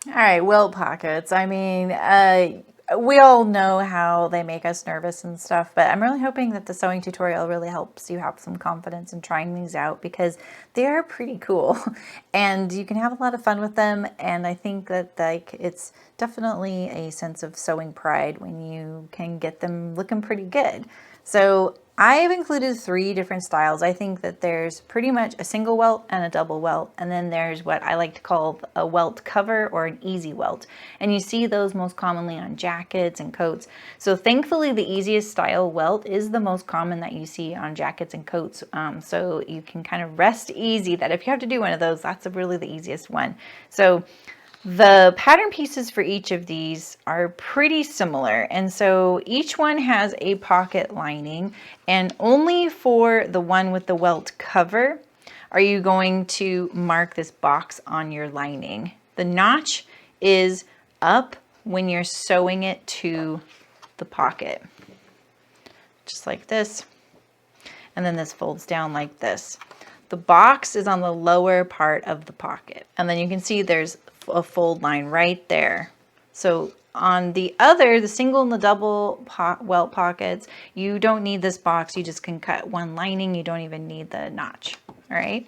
All right, welt pockets. I mean, we all know how they make us nervous and stuff, but I'm really hoping that the sewing tutorial really helps you have some confidence in trying these out because they are pretty cool and you can have a lot of fun with them. And I think that it's definitely a sense of sewing pride when you can get them looking pretty good. So I have included 3 different styles. I think that there's pretty much a single welt and a double welt, and then there's what I like to call a welt cover or an easy welt. And you see those most commonly on jackets and coats. So thankfully the easiest style welt is the most common that you see on jackets and coats. So you can kind of rest easy that if you have to do one of those, that's really the easiest one. So the pattern pieces for each of these are pretty similar, and so each one has a pocket lining, and only for the one with the welt cover are you going to mark this box on your lining. The notch is up when you're sewing it to the pocket, just like this, and then this folds down like this. The box is on the lower part of the pocket, and then you can see there's a fold line right there. So on the single and the double welt pockets, you don't need this box. You just can cut one lining. You don't even need the notch. All right.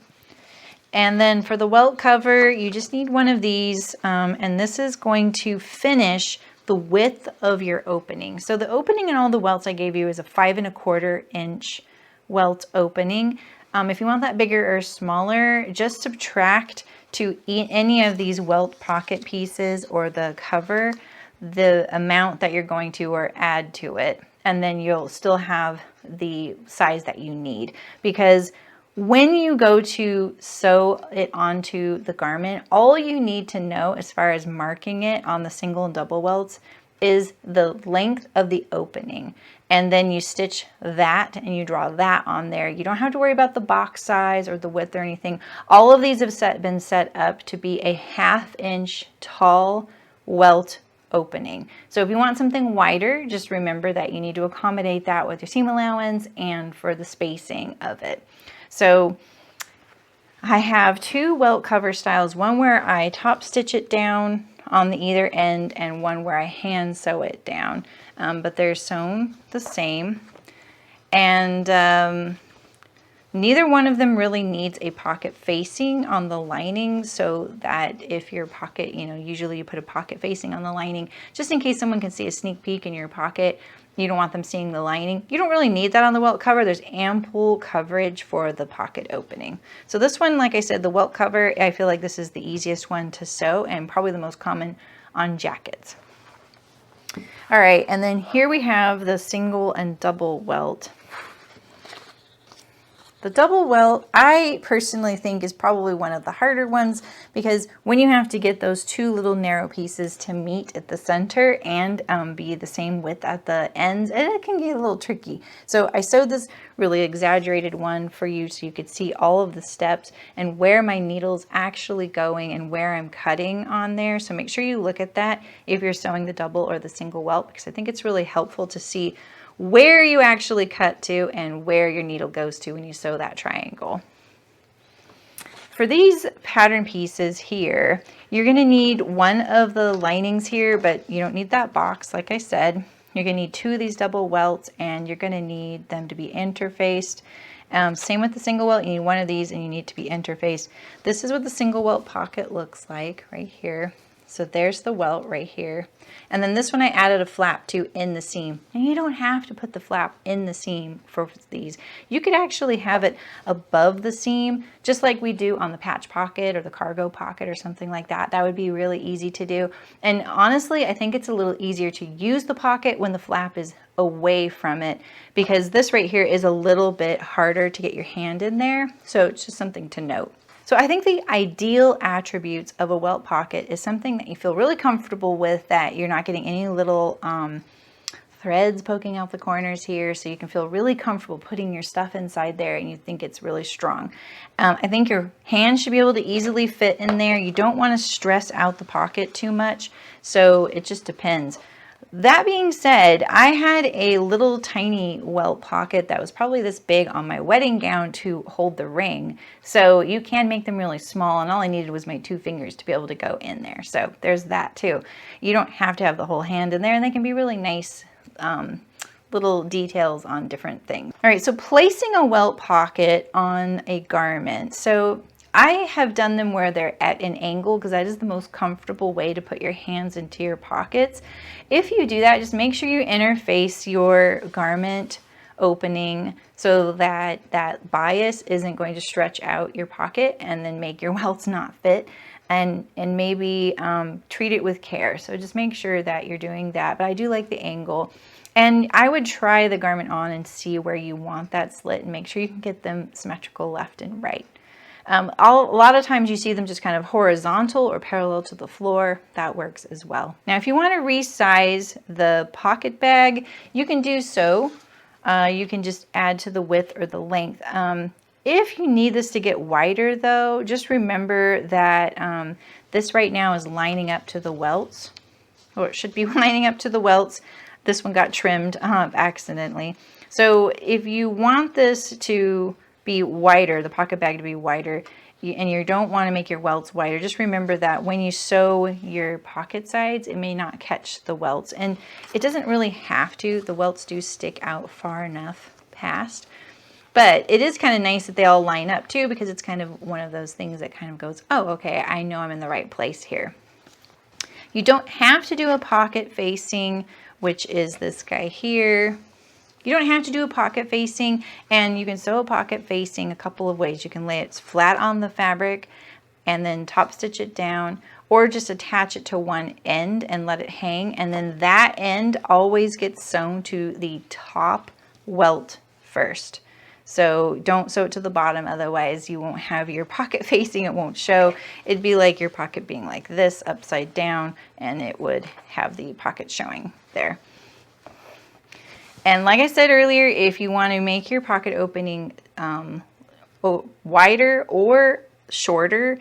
And then for the welt cover, you just need one of these, and this is going to finish the width of your opening. So the opening in all the welts I gave you is a 5 1/4 inch welt opening. If you want that bigger or smaller, just subtract to any of these welt pocket pieces or the cover the amount that you're going to or add to it, and then you'll still have the size that you need. Because when you go to sew it onto the garment, all you need to know as far as marking it on the single and double welts is the length of the opening. And then you stitch that and you draw that on there. You don't have to worry about the box size or the width or anything. All of these have been set up to be a 1/2 inch tall welt opening. So if you want something wider, just remember that you need to accommodate that with your seam allowance and for the spacing of it. So I have 2 welt cover styles, one where I top stitch it down on the either end and one where I hand sew it down, but they're sewn the same, and neither one of them really needs a pocket facing on the lining, so that if your pocket, usually you put a pocket facing on the lining just in case someone can see a sneak peek in your pocket. You don't want them seeing the lining. You don't really need that on the welt cover. There's ample coverage for the pocket opening. So this one, like I said, the welt cover, I feel like this is the easiest one to sew and probably the most common on jackets. All right, and then here we have the single and double welt. The double welt, I personally think, is probably one of the harder ones because when you have to get those 2 little narrow pieces to meet at the center and be the same width at the ends, it can get a little tricky. So I sewed this really exaggerated one for you so you could see all of the steps and where my needle's actually going and where I'm cutting on there. So make sure you look at that if you're sewing the double or the single welt, because I think it's really helpful to see where you actually cut to and where your needle goes to when you sew that triangle. For these pattern pieces here, you're going to need one of the linings here, but you don't need that box. Like I said, you're going to need 2 of these double welts, and you're going to need them to be interfaced. Same with the single welt, you need one of these and you need to be interfaced. This is what the single welt pocket looks like right here. So there's the welt right here. And then this one I added a flap to in the seam. And you don't have to put the flap in the seam for these. You could actually have it above the seam, just like we do on the patch pocket or the cargo pocket or something like that. That would be really easy to do. And honestly, I think it's a little easier to use the pocket when the flap is away from it, because this right here is a little bit harder to get your hand in there. So it's just something to note. So I think the ideal attributes of a welt pocket is something that you feel really comfortable with, that you're not getting any little threads poking out the corners here, so you can feel really comfortable putting your stuff inside there and you think it's really strong. I think your hand should be able to easily fit in there. You don't want to stress out the pocket too much, so it just depends. That being said, I had a little tiny welt pocket that was probably this big on my wedding gown to hold the ring. So you can make them really small, and all I needed was my 2 fingers to be able to go in there. So there's that too. You don't have to have the whole hand in there, and they can be really nice little details on different things. All right, so placing a welt pocket on a garment. So I have done them where they're at an angle because that is the most comfortable way to put your hands into your pockets. If you do that, just make sure you interface your garment opening so that that bias isn't going to stretch out your pocket and then make your welts not fit. And maybe treat it with care. So just make sure that you're doing that. But I do like the angle. And I would try the garment on and see where you want that slit and make sure you can get them symmetrical left and right. A lot of times you see them just kind of horizontal or parallel to the floor. That works as well. Now, if you want to resize the pocket bag, you can do so. You can just add to the width or the length. If you need this to get wider though, just remember that this right now is lining up to the welts, or it should be lining up to the welts. This one got trimmed accidentally. So if you want this to be wider, the pocket bag to be wider, and you don't want to make your welts wider, just remember that when you sew your pocket sides, it may not catch the welts. And it doesn't really have to. The welts do stick out far enough past. But it is kind of nice that they all line up too, because it's kind of one of those things that kind of goes, oh, okay, I know I'm in the right place here. You don't have to do a pocket facing, which is this guy here. You don't have to do a pocket facing, and you can sew a pocket facing a couple of ways. You can lay it flat on the fabric and then top stitch it down, or just attach it to one end and let it hang. And then that end always gets sewn to the top welt first. So don't sew it to the bottom, otherwise you won't have your pocket facing, it won't show. It'd be like your pocket being like this, upside down, and it would have the pocket showing there. And like I said earlier, if you want to make your pocket opening wider or shorter,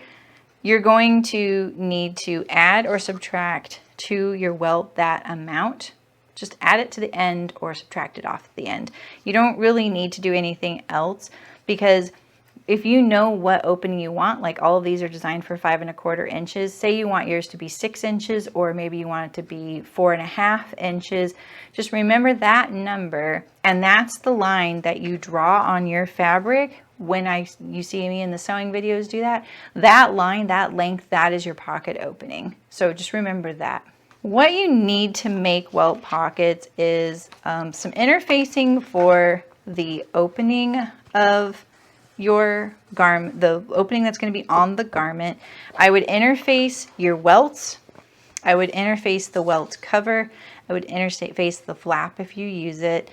you're going to need to add or subtract to your welt that amount. Just add it to the end or subtract it off at the end. You don't really need to do anything else, because if you know what opening you want, like all of these are designed for 5 1/4 inches. Say you want yours to be 6 inches, or maybe you want it to be 4 1/2 inches. Just remember that number, and that's the line that you draw on your fabric. When you see me in the sewing videos do that, that line, that length, that is your pocket opening. So just remember that. What you need to make welt pockets is some interfacing for the opening of your garment, the opening that's going to be on the garment. I would interface your welts. I would interface the welt cover. I would interface the flap if you use it.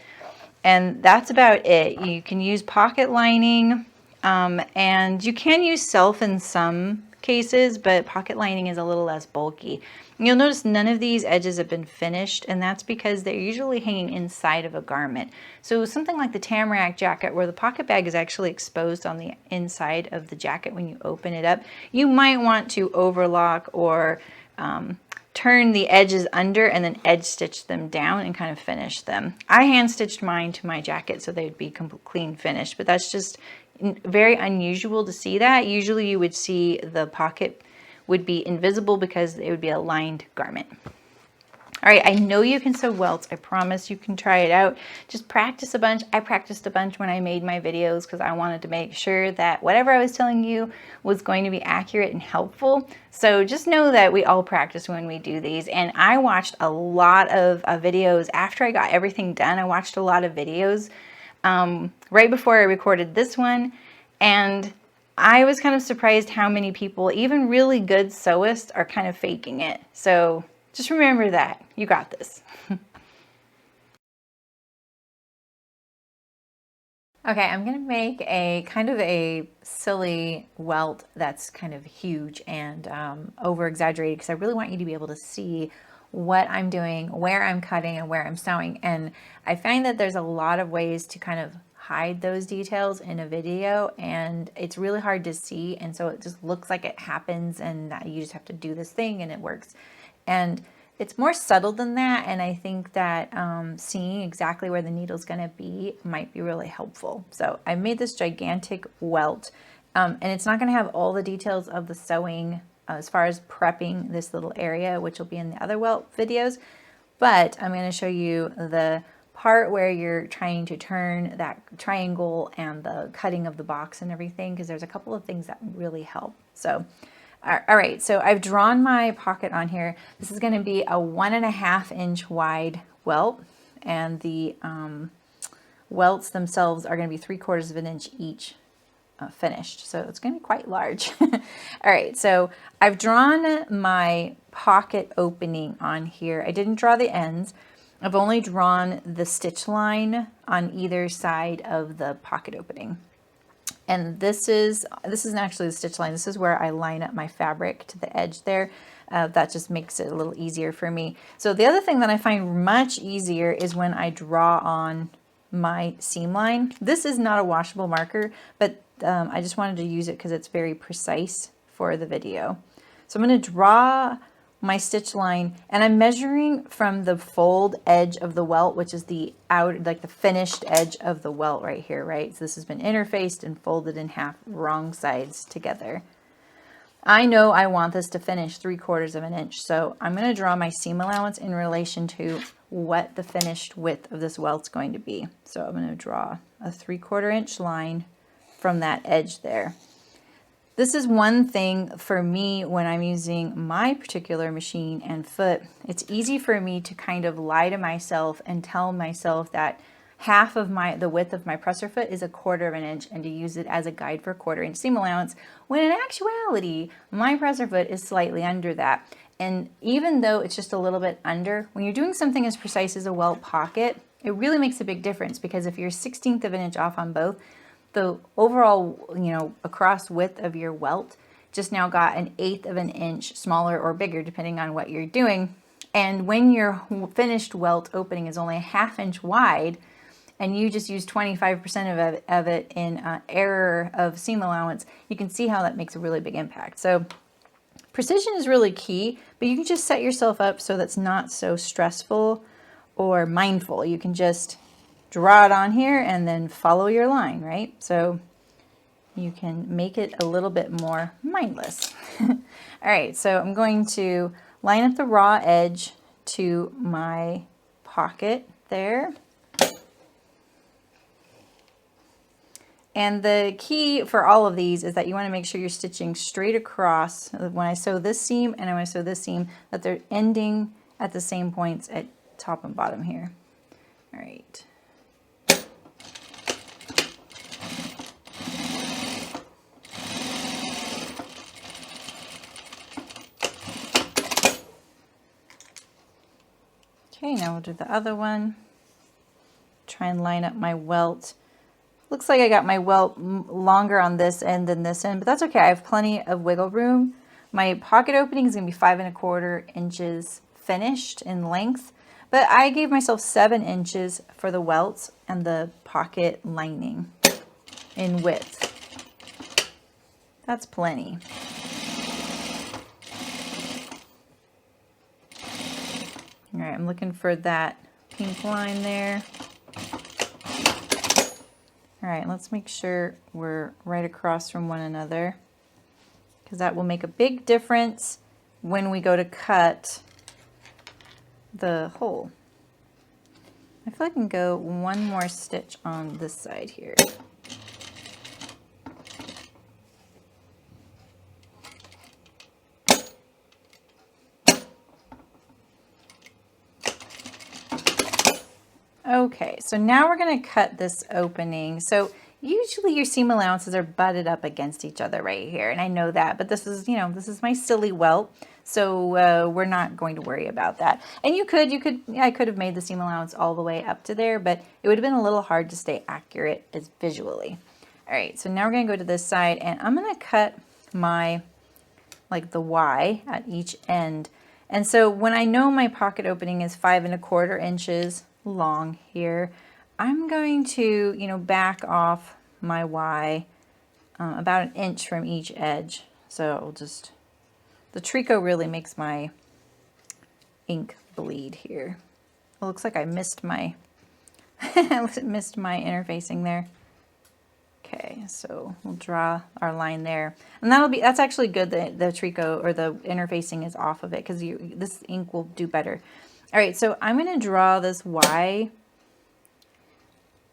And that's about it. You can use pocket lining, and you can use self in some cases, but pocket lining is a little less bulky. You'll notice none of these edges have been finished, and that's because they're usually hanging inside of a garment. So something like the tamarack jacket, where the pocket bag is actually exposed on the inside of the jacket when you open it up, you might want to overlock or turn the edges under and then edge stitch them down and kind of finish them. I hand stitched mine to my jacket so they'd be clean finished, but that's just very unusual to see that. Usually you would see the pocket would be invisible because it would be a lined garment. All right, I know you can sew welts. I promise you can try it out. Just practice a bunch. I practiced a bunch when I made my videos because I wanted to make sure that whatever I was telling you was going to be accurate and helpful. So just know that we all practice when we do these. And I watched a lot of videos after I got everything done. I watched a lot of videos right before I recorded this one. And I was kind of surprised how many people, even really good sewists, are kind of faking it. So just remember that. You got this. Okay, I'm going to make a kind of a silly welt that's kind of huge and over exaggerated, because I really want you to be able to see what I'm doing, where I'm cutting, and where I'm sewing. And I find that there's a lot of ways to kind of hide those details in a video, and it's really hard to see, and so it just looks like it happens and you just have to do this thing and it works. And it's more subtle than that, and I think that seeing exactly where the needle's going to be might be really helpful. So I made this gigantic welt, and it's not going to have all the details of the sewing as far as prepping this little area, which will be in the other welt videos, but I'm going to show you the part where you're trying to turn that triangle and the cutting of the box and everything, because there's a couple of things that really help. So all right, so I've drawn my pocket on here. This is going to be a 1.5 inch wide welt, and the welts themselves are going to be 3/4 of an inch each finished. So it's going to be quite large. All right, so I've drawn my pocket opening on here. I didn't draw the ends. I've only drawn the stitch line on either side of the pocket opening. And this isn't actually the stitch line. This is where I line up my fabric to the edge there. That just makes it a little easier for me. So the other thing that I find much easier is when I draw on my seam line. This is not a washable marker, but I just wanted to use it because it's very precise for the video. So I'm going to draw my stitch line, and I'm measuring from the fold edge of the welt, which is the like the finished edge of the welt right here, right? So this has been interfaced and folded in half, wrong sides together. I know I want this to finish 3/4 of an inch, so I'm going to draw my seam allowance in relation to what the finished width of this welt's going to be. So I'm going to draw a 3/4 inch line from that edge there. This is one thing for me when I'm using my particular machine and foot. It's easy for me to kind of lie to myself and tell myself that half of the width of my presser foot is 1/4 of an inch, and to use it as a guide for 1/4 inch seam allowance, when in actuality, my presser foot is slightly under that. And even though it's just a little bit under, when you're doing something as precise as a welt pocket, it really makes a big difference, because if you're 1/16 of an inch off on both, the overall, across width of your welt just now got 1/8 of an inch smaller or bigger, depending on what you're doing. And when your finished welt opening is only 1/2 inch wide, and you just use 25% of it in error of seam allowance, you can see how that makes a really big impact. So precision is really key, but you can just set yourself up so that's not so stressful or mindful. You can just draw it on here and then follow your line, right? So you can make it a little bit more mindless. All right, so I'm going to line up the raw edge to my pocket there. And the key for all of these is that you want to make sure you're stitching straight across when I sew this seam and when I sew this seam, that they're ending at the same points at top and bottom here. All right. Okay, now we'll do the other one. Try and line up my welt. Looks like I got my welt longer on this end than this end, but that's okay. I have plenty of wiggle room. My pocket opening is going to be 5 1/4 inches finished in length, but I gave myself 7 inches for the welt and the pocket lining in width. That's plenty. All right, I'm looking for that pink line there. All right, let's make sure we're right across from one another, because that will make a big difference when we go to cut the hole. I feel I can go one more stitch on this side here. Okay, so now we're going to cut this opening. So usually your seam allowances are butted up against each other right here, and I know that, but this is, this is my silly welt, so we're not going to worry about that. And I could have made the seam allowance all the way up to there, but it would have been a little hard to stay accurate as visually. All right, so now we're going to go to this side, and I'm going to cut my, like the Y at each end. And so when I know my pocket opening is 5 1/4 inches long here, I'm going to, back off my Y about 1 inch from each edge. So the tricot really makes my ink bleed here. It looks like I missed my missed my interfacing there. Okay, so we'll draw our line there, and that's actually good that the tricot or the interfacing is off of it, because this ink will do better. All right, so I'm going to draw this Y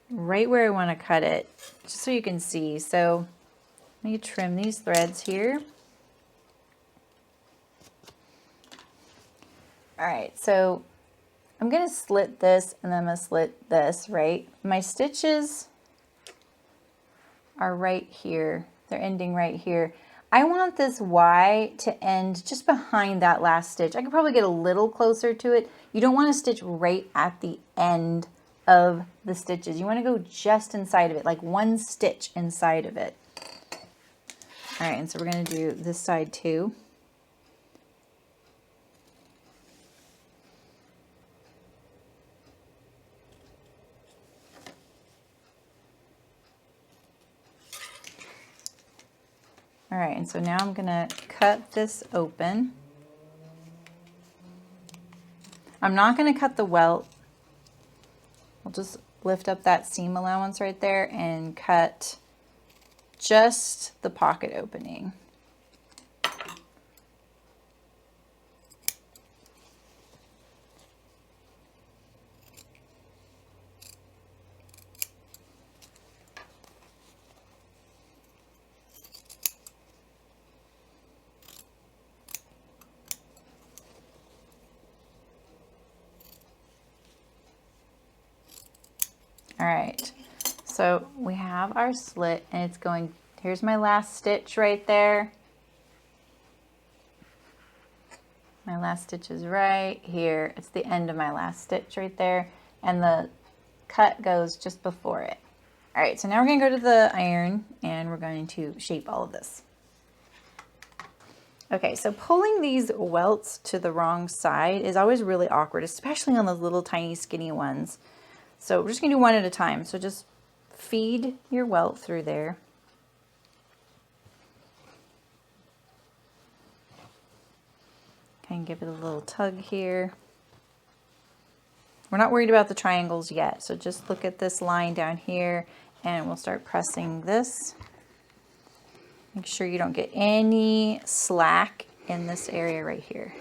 right where I want to cut it, just so you can see. So let me trim these threads here. All right, so I'm going to slit this, and then I'm going to slit this, right? My stitches are right here. They're ending right here. I want this Y to end just behind that last stitch. I could probably get a little closer to it. You don't want to stitch right at the end of the stitches. You want to go just inside of it, like one stitch inside of it. All right, and so we're going to do this side too. All right, and so now I'm going to cut this open. I'm not going to cut the welt. I'll just lift up that seam allowance right there and cut just the pocket opening. All right, so we have our slit, and it's going, here's my last stitch right there. My last stitch is right here. It's the end of my last stitch right there, and the cut goes just before it. All right, so now we're going to go to the iron, and we're going to shape all of this. Okay, so pulling these welts to the wrong side is always really awkward, especially on those little tiny skinny ones. So we're just going to do one at a time. So just feed your welt through there. Kind of give it a little tug here. We're not worried about the triangles yet, so just look at this line down here, and we'll start pressing this. Make sure you don't get any slack in this area right here.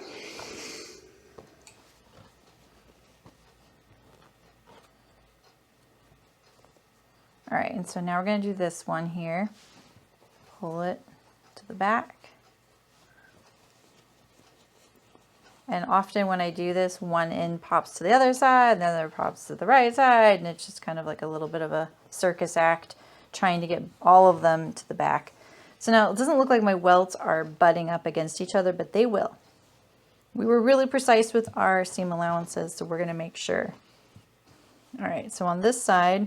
All right, and so now we're going to do this one here. Pull it to the back. And often when I do this, one end pops to the other side, and the other pops to the right side, and it's just kind of like a little bit of a circus act, trying to get all of them to the back. So now it doesn't look like my welts are butting up against each other, but they will. We were really precise with our seam allowances, so we're going to make sure. All right, so on this side,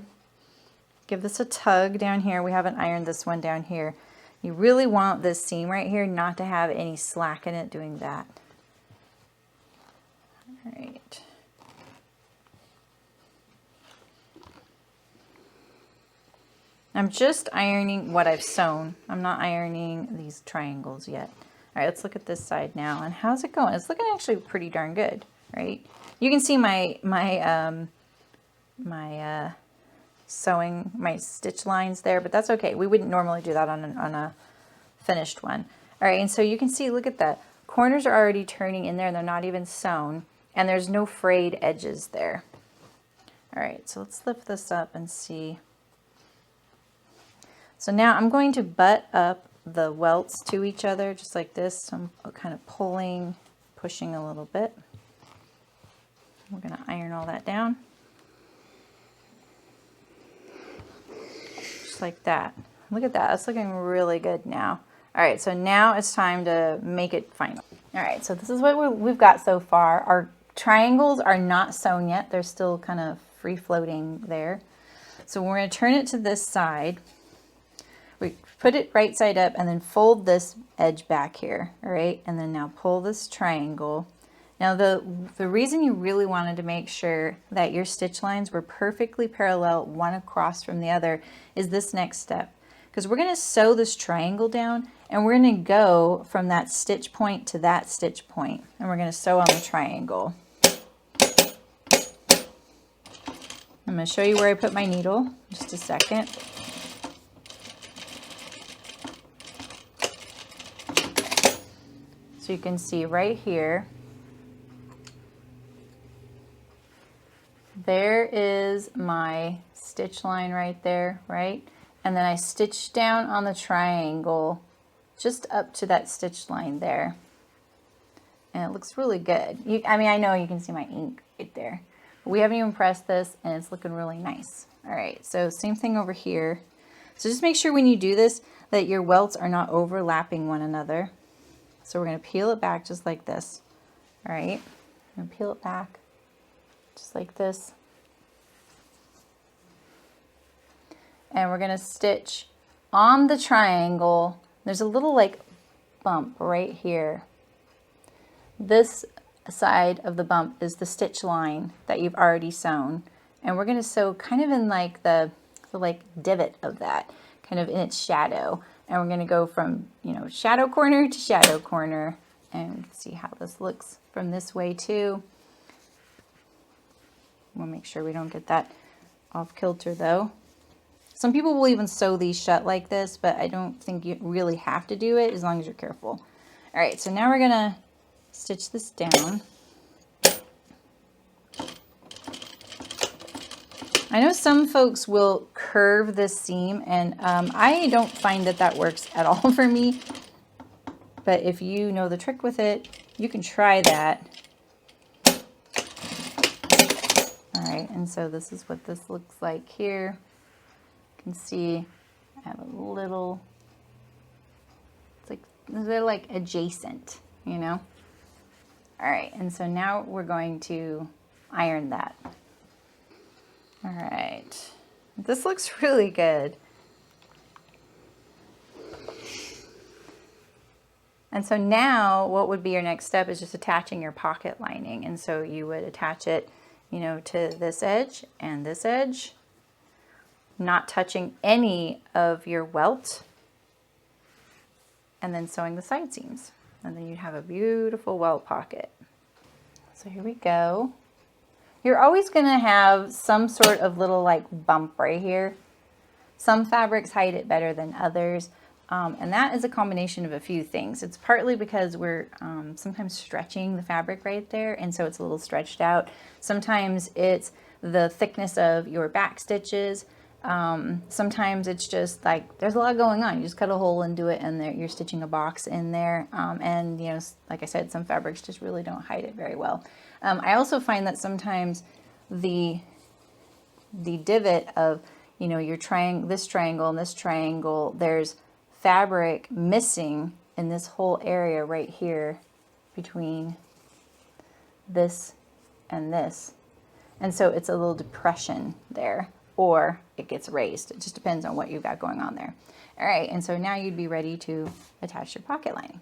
give this a tug down here. We haven't ironed this one down here. You really want this seam right here not to have any slack in it doing that. All right. I'm just ironing what I've sewn. I'm not ironing these triangles yet. All right, let's look at this side now. And how's it going? It's looking actually pretty darn good, right? You can see my sewing, my stitch lines there, but that's okay. We wouldn't normally do that on a finished one. All right, and so you can see, look at that. Corners are already turning in there, and they're not even sewn, and there's no frayed edges there. All right, so let's lift this up and see. So now I'm going to butt up the welts to each other, just like this. So I'm kind of pulling, pushing a little bit. We're going to iron all that down. Just like that. Look at that. That's looking really good now. All right, so now it's time to make it final. All right, so this is what we've got so far. Our triangles are not sewn yet. They're still kind of free floating there. So we're going to turn it to this side. We put it right side up and then fold this edge back here, all right? And then now pull this triangle. Now the reason you really wanted to make sure that your stitch lines were perfectly parallel, one across from the other, is this next step. because we're going to sew this triangle down, and we're going to go from that stitch point to that stitch point, and we're going to sew on the triangle. I'm going to show you where I put my needle, just a second. So you can see right here, there is my stitch line right there, right? And then I stitch down on the triangle just up to that stitch line there. And it looks really good. I mean, I know you can see my ink right there. But we haven't even pressed this, and it's looking really nice. All right, so same thing over here. So just make sure when you do this that your welts are not overlapping one another. So we're going to peel it back just like this. All right, I'm going to peel it back just like this. And we're going to stitch on the triangle. There's a little like bump right here. This side of the bump is the stitch line that you've already sewn. And we're going to sew kind of in like the like divot of that, kind of in its shadow. And we're going to go from, you know, shadow corner to shadow corner, and see how this looks from this way too. We'll make sure we don't get that off kilter though. Some people will even sew these shut like this, but I don't think you really have to do it as long as you're careful. All right, so now we're gonna stitch this down. I know some folks will curve this seam, and I don't find that that works at all for me. But if you know the trick with it, you can try that. All right, and so this is what this looks like here. You can see I have a little, it's like, they're like adjacent, you know? All right, and so now we're going to iron that. All right, this looks really good. And so now what would be your next step is just attaching your pocket lining. And so you would attach it, you know, to this edge and this edge, not touching any of your welt, and then sewing the side seams. And then you'd have a beautiful welt pocket. So here we go. You're always gonna have some sort of little like bump right here. Some fabrics hide it better than others. And that is a combination of a few things. It's partly because we're sometimes stretching the fabric right there, and so it's a little stretched out. Sometimes it's the thickness of your back stitches. Sometimes it's just like there's a lot going on. You just cut a hole and do it, and there you're stitching a box in there. And you know, like I said, some fabrics just really don't hide it very well. I also find that sometimes the divot of, you know, your this triangle and this triangle, there's fabric missing in this whole area right here between this and this. And so it's a little depression there, or it gets raised. It just depends on what you've got going on there. All right, and so now you'd be ready to attach your pocket lining.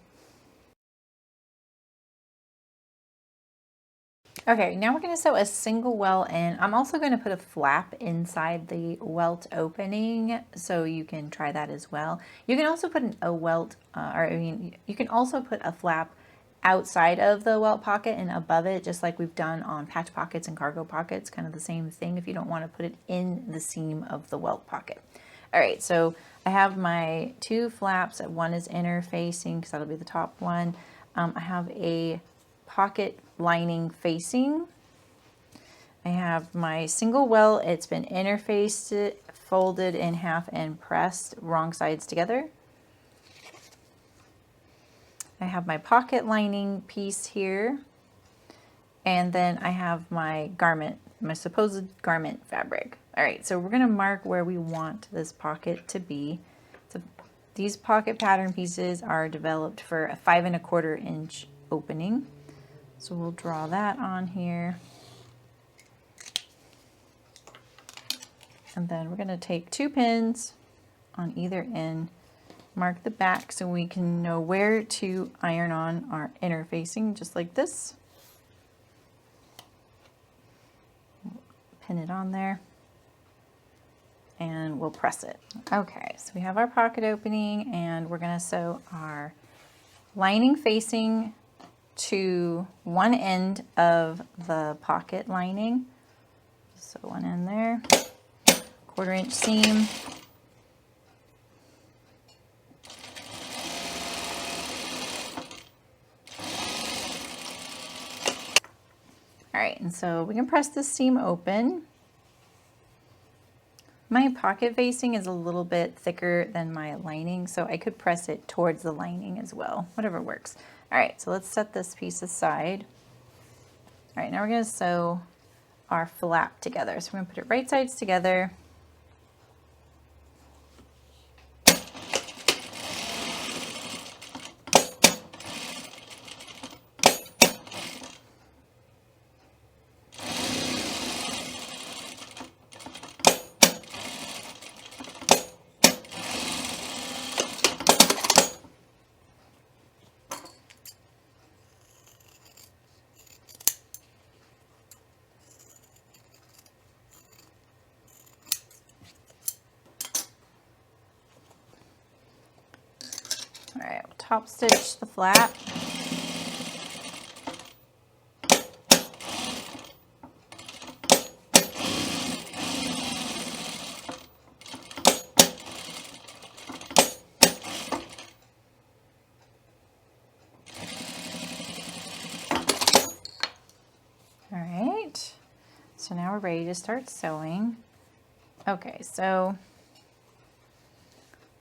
Okay, now we're going to sew a single welt in. I'm also going to put a flap inside the welt opening, so you can try that as well. You can also put a welt, you can also put a flap outside of the welt pocket and above it, just like we've done on patch pockets and cargo pockets, kind of the same thing if you don't want to put it in the seam of the welt pocket. All right, so I have my two flaps. One is inner facing because that'll be the top one. I have a pocket lining facing. I have my single welt. It's been interfaced, folded in half and pressed wrong sides together. I have my pocket lining piece here, and then I have my garment, my supposed garment fabric. All right, so we're going to mark where we want this pocket to be. So these pocket pattern pieces are developed for a 5 1/4 inch opening. So we'll draw that on here. And then we're going to take 2 pins on either end, mark the back so we can know where to iron on our inner facing, just like this. Pin it on there. and we'll press it. Okay, so we have our pocket opening, and we're gonna sew our lining facing to one end of the pocket lining. Sew one in there, 1/4 inch seam. All right, and so we can press this seam open. My pocket facing is a little bit thicker than my lining, so I could press it towards the lining as well, whatever works. All right, so let's set this piece aside. All right, now we're gonna sew our flap together. So we're gonna put it right sides together. All right, we'll top stitch the flap. All right, so now we're ready to start sewing. Okay, so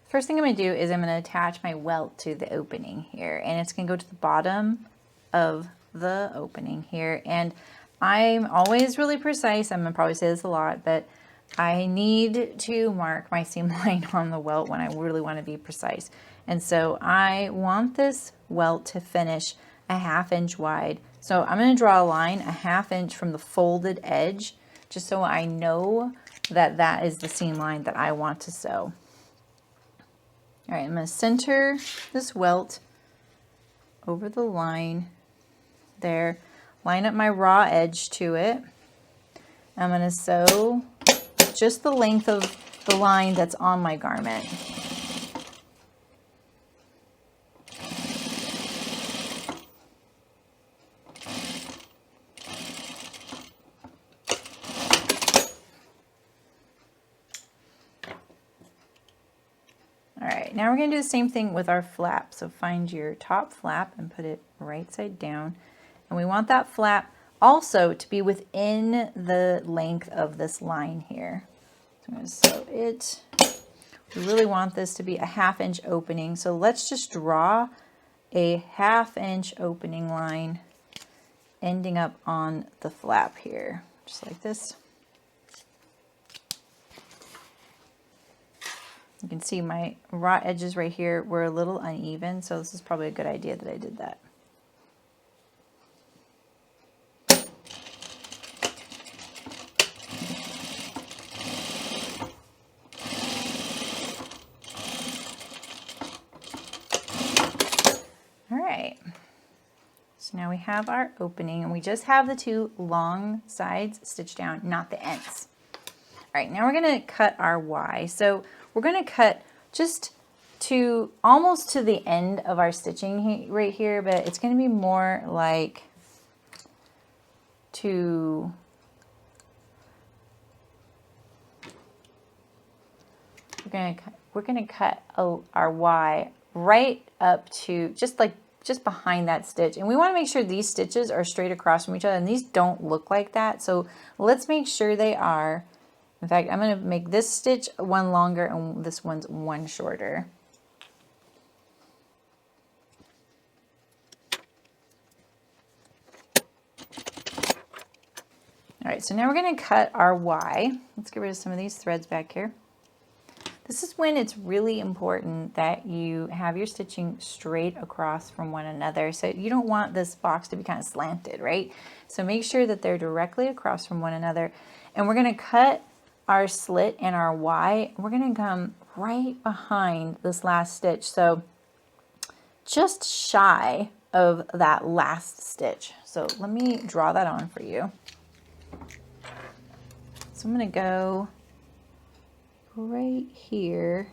first thing I'm going to do is I'm going to attach my welt to the opening here, and it's going to go to the bottom of the opening here. And I'm always really precise. I'm going to probably say this a lot, but I need to mark my seam line on the welt when I really want to be precise. And so I want this welt to finish a 1/2 inch wide. So I'm going to draw a line a 1/2 inch from the folded edge, just so I know that that is the seam line that I want to sew. All right, I'm going to center this welt over the line there, line up my raw edge to it. I'm going to sew just the length of the line that's on my garment. All right, now we're going to do the same thing with our flap. So find your top flap and put it right side down. And we want that flap also to be within the length of this line here. So I'm going to sew it. We really want this to be a 1/2 inch opening. So let's just draw a 1/2 inch opening line ending up on the flap here, just like this. You can see my raw edges right here were a little uneven, so this is probably a good idea that I did that. All right, so now we have our opening, and we just have the 2 long sides stitched down, not the ends. All right, now we're going to cut our Y. So we're going to cut just to almost to the end of our stitching right here, but it's going to be more like to we're going to cut our Y right up to just behind that stitch. And we want to make sure these stitches are straight across from each other, and these don't look like that. So let's make sure they are. In fact, I'm going to make this stitch one longer and this one's one shorter. All right, so now we're going to cut our Y. Let's get rid of some of these threads back here. This is when it's really important that you have your stitching straight across from one another. So you don't want this box to be kind of slanted, right? So make sure that they're directly across from one another. And we're going to cut our slit and our Y. We're going to come right behind this last stitch. So just shy of that last stitch. So let me draw that on for you. So I'm going to go right here.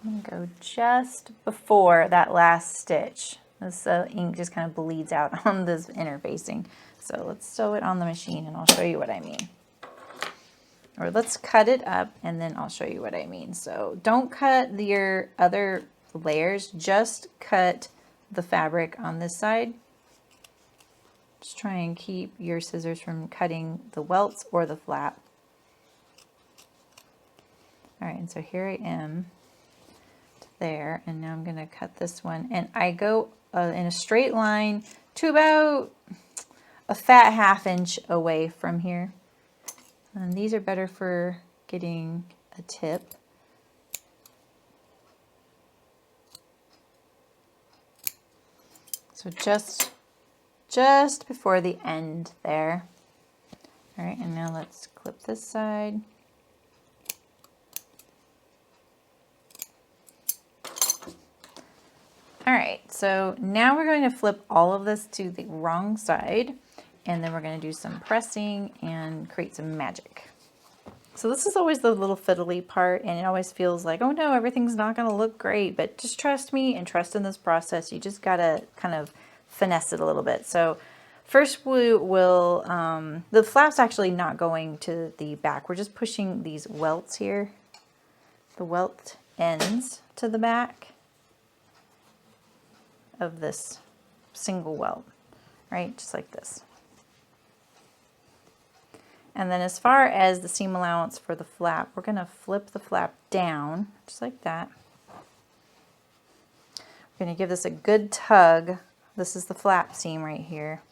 I'm gonna go just before that last stitch. This ink just kind of bleeds out on this interfacing. So let's sew it on the machine and I'll show you what I mean. Or let's cut it up and then I'll show you what I mean. So don't cut your other layers, just cut the fabric on this side. Just try and keep your scissors from cutting the welts or the flap. All right, and so here I am to there, and now I'm gonna cut this one. And I go in a straight line to about a fat 1/2 inch away from here. And these are better for getting a tip. So just before the end there. All right, and now let's clip this side. All right, so now we're going to flip all of this to the wrong side, and then we're going to do some pressing and create some magic. So this is always the little fiddly part, and it always feels like, oh no, everything's not going to look great, but just trust me and trust in this process. You just got to kind of finesse it a little bit. So first we will, the flap's actually not going to the back. We're just pushing these welts here, the welt ends to the back of this single welt, right? Just like this. And then as far as the seam allowance for the flap, we're going to flip the flap down, just like that. We're going to give this a good tug. This is the flap seam right here.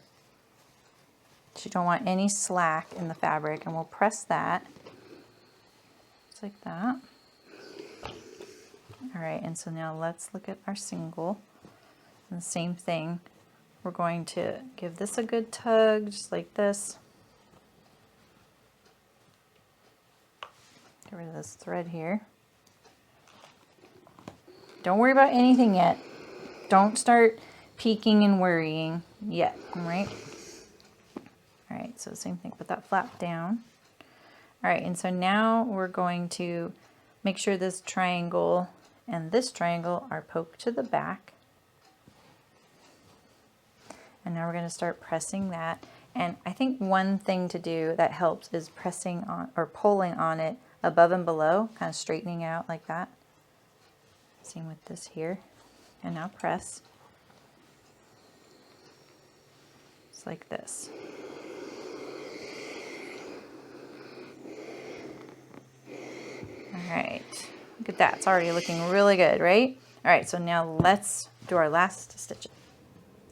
So you don't want any slack in the fabric, and we'll press that, just like that. All right, and so now let's look at our single. And the same thing, we're going to give this a good tug, just like this. Get rid of this thread here. Don't worry about anything yet. Don't start peeking and worrying yet, all right? All right, so same thing, put that flap down. All right, and so now we're going to make sure this triangle and this triangle are poked to the back. And now we're going to start pressing that. And I think one thing to do that helps is pressing on or pulling on it above and below, kind of straightening out like that. Same with this here. And now press. Just like this. All right, look at that. It's already looking really good, right? All right, so now let's do our last stitches.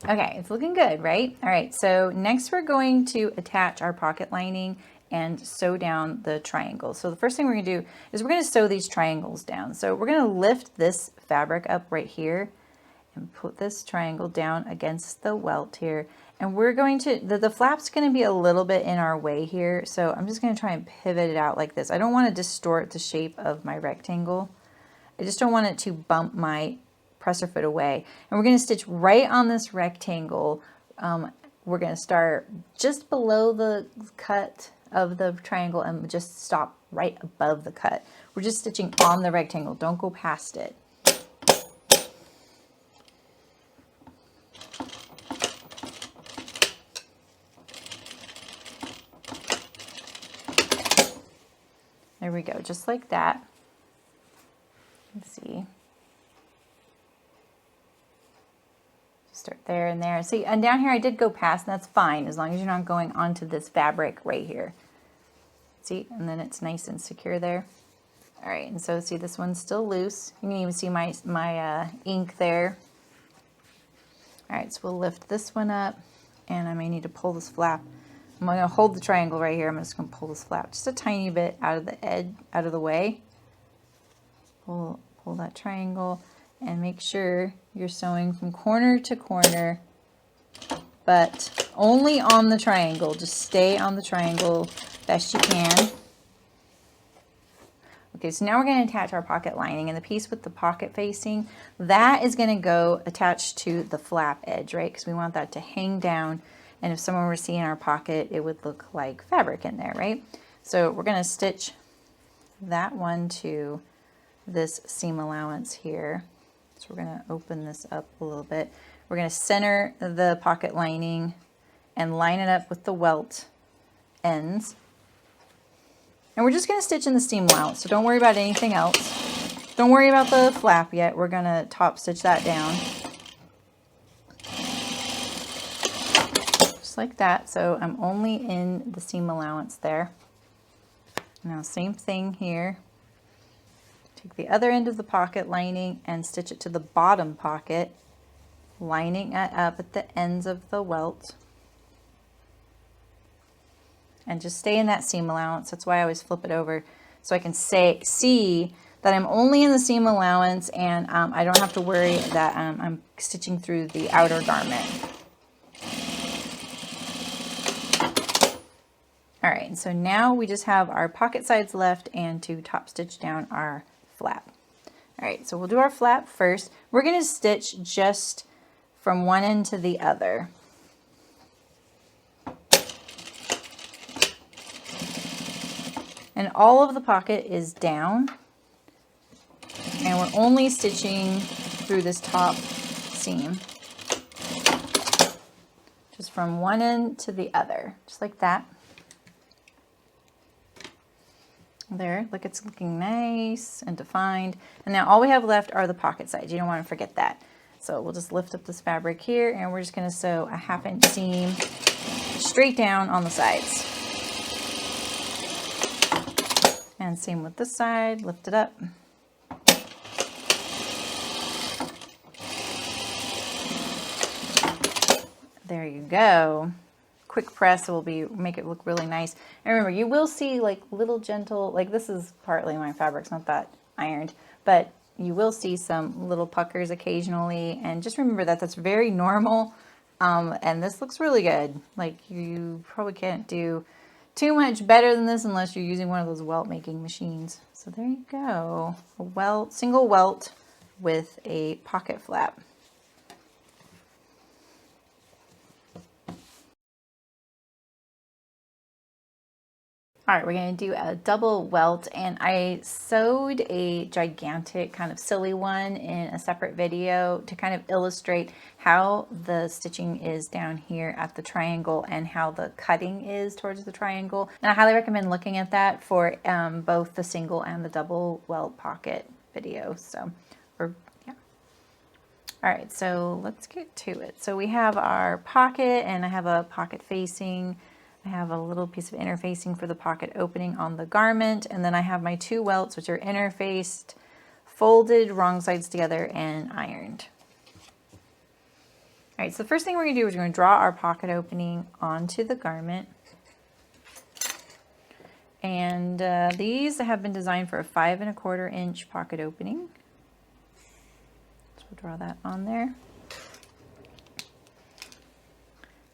Okay, it's looking good, right? All right, so next we're going to attach our pocket lining and sew down the triangles. So the first thing we're gonna do is we're gonna sew these triangles down. So we're gonna lift this fabric up right here and put this triangle down against the welt here. And we're going to, the flap's gonna be a little bit in our way here. So I'm just gonna try and pivot it out like this. I don't wanna distort the shape of my rectangle. I just don't want it to bump my presser foot away. And we're going to stitch right on this rectangle. We're going to start just below the cut of the triangle and just stop right above the cut. We're just stitching on the rectangle. Don't go past it. There we go, just like that. Let's see. Start there and there. See, and down here I did go past, and that's fine as long as you're not going onto this fabric right here. See, and then it's nice and secure there. All right, and so see, this one's still loose. You can even see my ink there. All right, so we'll lift this one up, and I may need to pull this flap. I'm going to hold the triangle right here. I'm just going to pull this flap just a tiny bit out of the edge, out of the way. Pull that triangle. And make sure you're sewing from corner to corner, but only on the triangle. Just stay on the triangle best you can. Okay, so now we're going to attach our pocket lining, and the piece with the pocket facing, that is going to go attached to the flap edge, right? Because we want that to hang down And if someone were seeing our pocket, it would look like fabric in there, right? So we're going to stitch that one to this seam allowance here. So we're going to open this up a little bit. We're going to center the pocket lining and line it up with the welt ends. And we're just going to stitch in the seam allowance, so don't worry about anything else. Don't worry about the flap yet. We're going to top stitch that down. Just like that. So I'm only in the seam allowance there. Now same thing here. Take the other end of the pocket lining and stitch it to the bottom pocket, lining it up at the ends of the welt. And just stay in that seam allowance. That's why I always flip it over, so I can see that I'm only in the seam allowance, and I don't have to worry that I'm stitching through the outer garment. All right, so now we just have our pocket sides left and to top stitch down our flap. All right, so we'll do our flap first. We're going to stitch just from one end to the other. And all of the pocket is down, and we're only stitching through this top seam, just from one end to the other, just like that. There, look, it's looking nice and defined. And now all we have left are the pocket sides. You don't want to forget that. So we'll just lift up this fabric here, and we're just going to sew a 1/2 inch seam straight down on the sides. And same with this side, lift it up. There you go. Quick press will make it look really nice. And remember, you will see like little gentle, like this is partly my fabric's not that ironed, but you will see some little puckers occasionally. And just remember that that's very normal. And this looks really good. Like you probably can't do too much better than this unless you're using one of those welt making machines. So there you go. A welt, single welt with a pocket flap. All right, we're going to do a double welt, and I sewed a gigantic kind of silly one in a separate video to kind of illustrate how the stitching is down here at the triangle and how the cutting is towards the triangle. And I highly recommend looking at that for both the single and the double welt pocket video. So, yeah. All right, so let's get to it. So we have our pocket, and I have a pocket facing. I have a little piece of interfacing for the pocket opening on the garment, and then I have my 2 welts, which are interfaced, folded wrong sides together, and ironed. All right, so the first thing we're going to do is we're going to draw our pocket opening onto the garment. And these have been designed for a 5 1/4 inch pocket opening. So we'll draw that on there.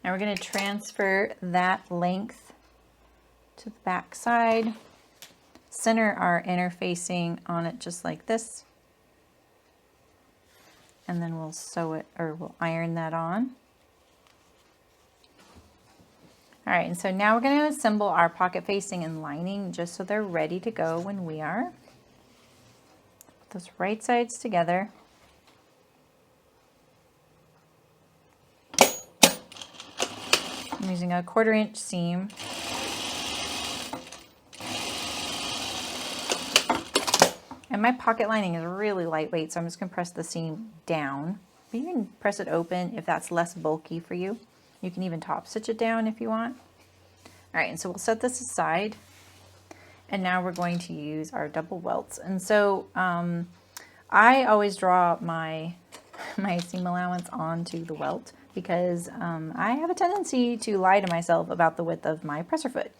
Now we're going to transfer that length to the back side, center our interfacing on it just like this, and then we'll sew it, or we'll iron that on. All right, and so now we're going to assemble our pocket facing and lining just so they're ready to go when we are. Put those right sides together. I'm using a 1/4 inch seam. And my pocket lining is really lightweight, so I'm just going to press the seam down. But you can press it open if that's less bulky for you. You can even top stitch it down if you want. All right, and so we'll set this aside. And now we're going to use our double welts. And so I always draw my seam allowance onto the welt, because I have a tendency to lie to myself about the width of my presser foot.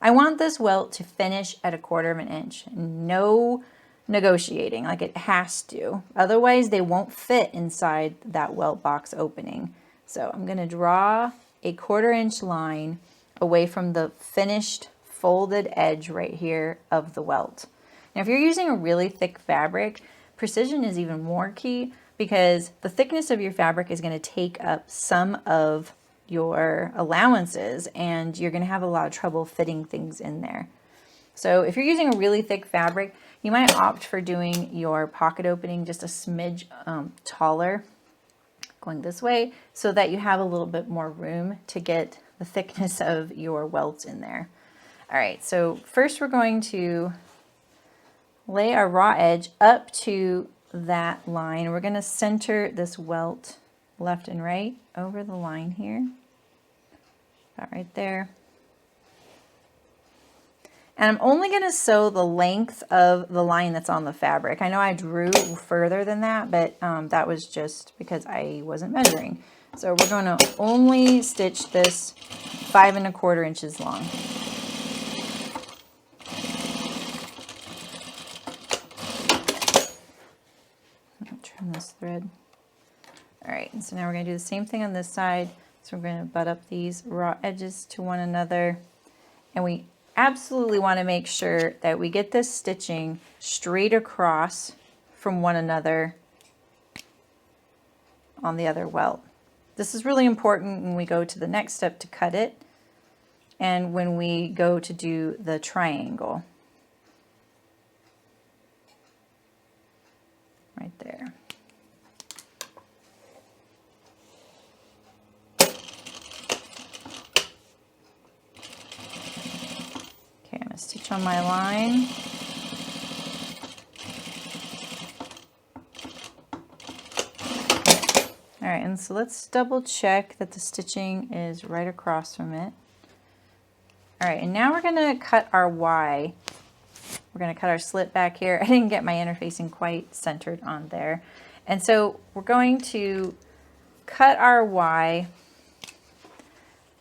I want this welt to finish at a 1/4 inch. No negotiating, like it has to. Otherwise, they won't fit inside that welt box opening. So I'm going to draw a 1/4 inch line away from the finished folded edge right here of the welt. Now, if you're using a really thick fabric, precision is even more key, because the thickness of your fabric is going to take up some of your allowances, and you're going to have a lot of trouble fitting things in there. So if you're using a really thick fabric, you might opt for doing your pocket opening just a smidge taller, going this way, so that you have a little bit more room to get the thickness of your welts in there. All right, so first we're going to lay our raw edge up to that line. We're going to center this welt left and right over the line here, about right there. And I'm only going to sew the length of the line that's on the fabric. I know I drew further than that, but that was just because I wasn't measuring. So we're going to only stitch this 5 1/4 inches long. I'll trim this thread. All right, and so now we're going to do the same thing on this side. So we're going to butt up these raw edges to one another, and we absolutely want to make sure that we get this stitching straight across from one another on the other welt. This is really important when we go to the next step to cut it and when we go to do the triangle. Right there. Okay, I'm going to stitch on my line. All right, and so let's double check that the stitching is right across from it. All right, and now we're going to cut our Y. We're going to cut our slit back here. I didn't get my interfacing quite centered on there. And so we're going to cut our Y.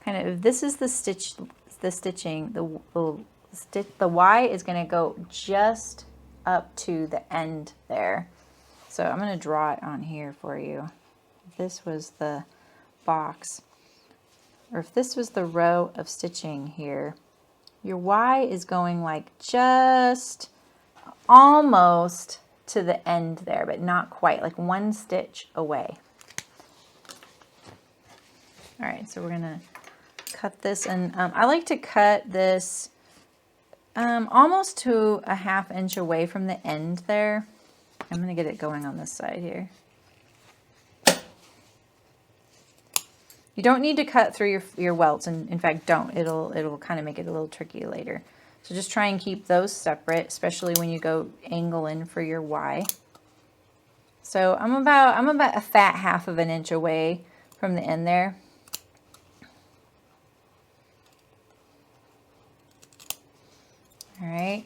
Kind of, this is the stitching. The Y is going to go just up to the end there. So I'm going to draw it on here for you. If this was the box, or if this was the row of stitching here, your Y is going like just almost to the end there, but not quite, like one stitch away. All right, so we're gonna cut this, and I like to cut this almost to a 1/2 inch away from the end there. I'm gonna get it going on this side here. You don't need to cut through your welts, and in fact don't. It'll kind of make it a little tricky later. So just try and keep those separate, especially when you go angle in for your Y. So I'm about a fat 1/2 inch away from the end there. All right.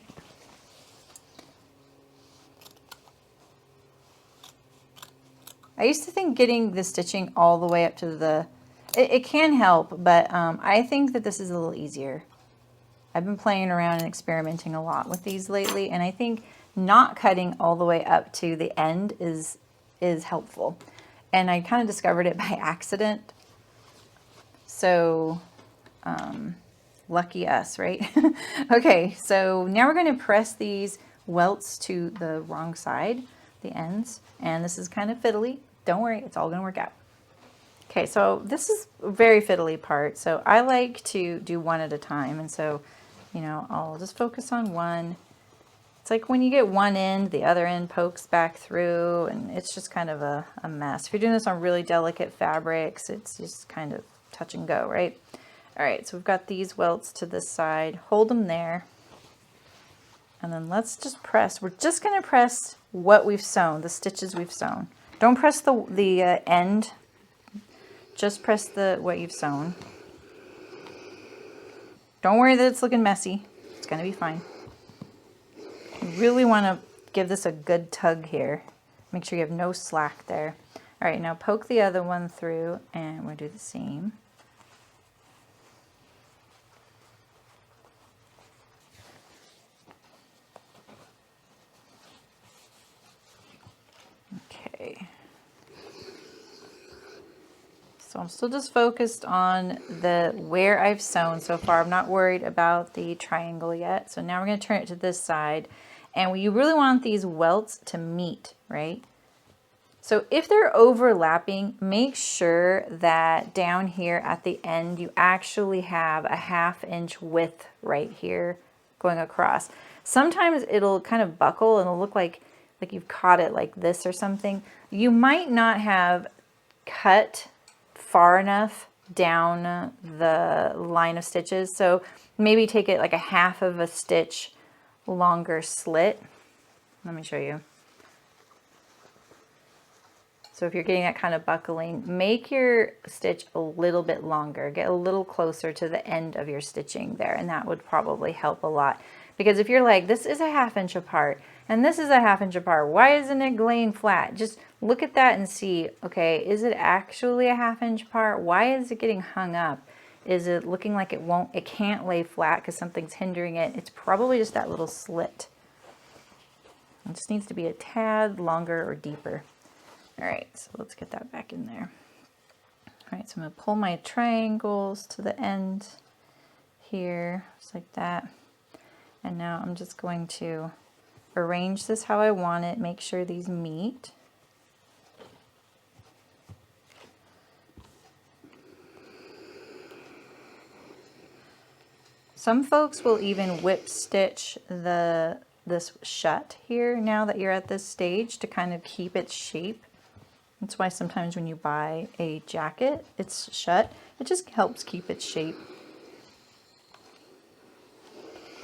I used to think getting the stitching all the way up to the it can help, but I think that this is a little easier. I've been playing around and experimenting a lot with these lately, and I think not cutting all the way up to the end is helpful. And I kind of discovered it by accident. So lucky us, right? Okay, so now we're going to press these welts to the wrong side, the ends, and this is kind of fiddly. Don't worry, it's all going to work out. Okay, so this is a very fiddly part, so I like to do one at a time, and so, you know, I'll just focus on one. It's like when you get one end, the other end pokes back through, and it's just kind of a mess. If you're doing this on really delicate fabrics, it's just kind of touch and go, right? All right, so we've got these welts to this side. Hold them there, and then let's just press. We're just going to press what we've sewn, the stitches we've sewn. Don't press the end. Just press what you've sewn. Don't worry that it's looking messy. It's going to be fine. You really want to give this a good tug here. Make sure you have no slack there. All right, now poke the other one through, and we'll do the same. Okay. So I'm still just focused on where I've sewn so far. I'm not worried about the triangle yet. So now we're going to turn it to this side. And you really want these welts to meet, right? So if they're overlapping, make sure that down here at the end, you actually have a 1/2 inch width right here going across. Sometimes it'll kind of buckle and it'll look like you've caught it like this or something. You might not have cut far enough down the line of stitches. So maybe take it like a 1/2 of a stitch longer slit. Let me show you. So if you're getting that kind of buckling, make your stitch a little bit longer, get a little closer to the end of your stitching there, and that would probably help a lot. Because if you're like, this is a 1/2 inch apart, and this is a 1/2 inch apart, why isn't it laying flat? Just look at that and see, okay, is it actually a 1/2 inch apart? Why is it getting hung up? Is it looking like it can't lay flat because something's hindering it? It's probably just that little slit. It just needs to be a tad longer or deeper. All right, so let's get that back in there. All right, so I'm gonna pull my triangles to the end here, just like that. And now I'm just going to arrange this how I want it, make sure these meet. Some folks will even whip stitch this shut here now that you're at this stage to kind of keep its shape. That's why sometimes when you buy a jacket, it's shut. It just helps keep its shape.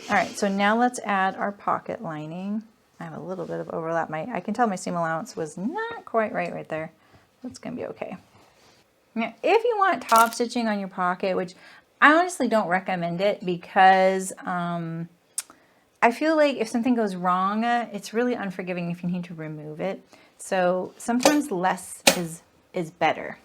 All right, so now let's add our pocket lining. I have a little bit of overlap. I can tell my seam allowance was not quite right there. That's gonna be okay. Now, if you want top stitching on your pocket, which I honestly don't recommend it because I feel like if something goes wrong, it's really unforgiving if you need to remove it. So sometimes less is better.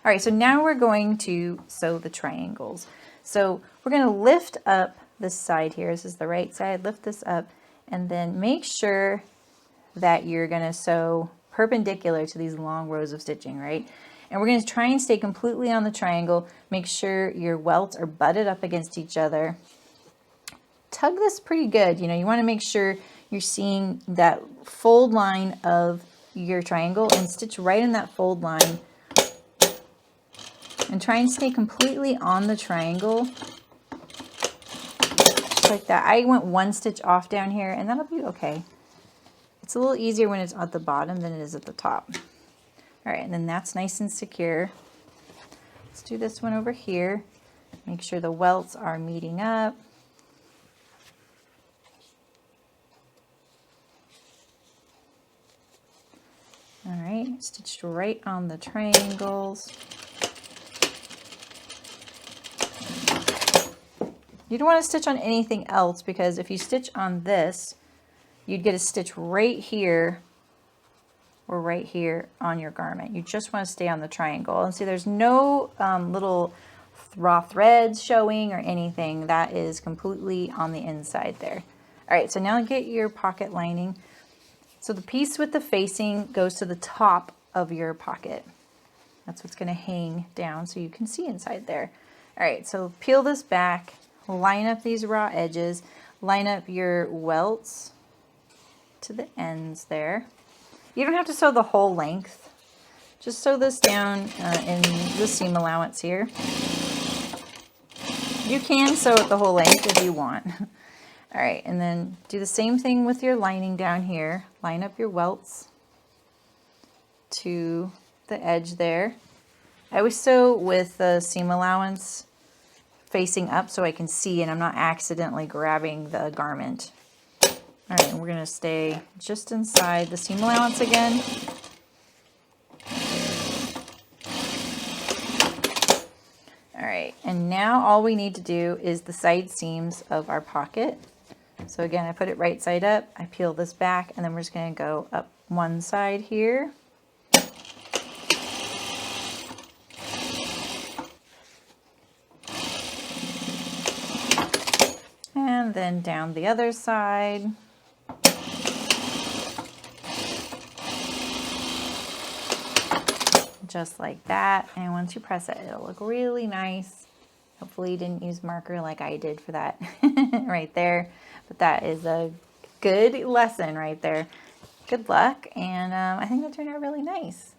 All right, so now we're going to sew the triangles. So we're going to lift up this side here. This is the right side. Lift this up and then make sure that you're going to sew perpendicular to these long rows of stitching, right? And we're going to try and stay completely on the triangle. Make sure your welts are butted up against each other. Tug this pretty good. You know, you want to make sure you're seeing that fold line of your triangle and stitch right in that fold line and try and stay completely on the triangle just like that. I went 1 stitch off down here and that'll be okay. It's a little easier when it's at the bottom than it is at the top. All right, and then that's nice and secure. Let's do this one over here. Make sure the welts are meeting up. All right, stitched right on the triangles. You don't want to stitch on anything else because if you stitch on this, you'd get a stitch right here or right here on your garment. You just want to stay on the triangle. And see, there's no little raw threads showing or anything. That is completely on the inside there. All right, so now get your pocket lining. So the piece with the facing goes to the top of your pocket. That's what's going to hang down so you can see inside there. All right, so peel this back, line up these raw edges, line up your welts to the ends there. You don't have to sew the whole length. Just sew this down in the seam allowance here. You can sew it the whole length if you want. All right, and then do the same thing with your lining down here. Line up your welts to the edge there. I always sew with the seam allowance facing up so I can see and I'm not accidentally grabbing the garment. All right, and we're gonna stay just inside the seam allowance again. All right, and now all we need to do is the side seams of our pocket. So again, I put it right side up, I peel this back, and then we're just going to go up one side here. And then down the other side. Just like that. And once you press it, it'll look really nice. Hopefully you didn't use marker like I did for that right there. But that is a good lesson right there. good luck. And I think that turned out really nice.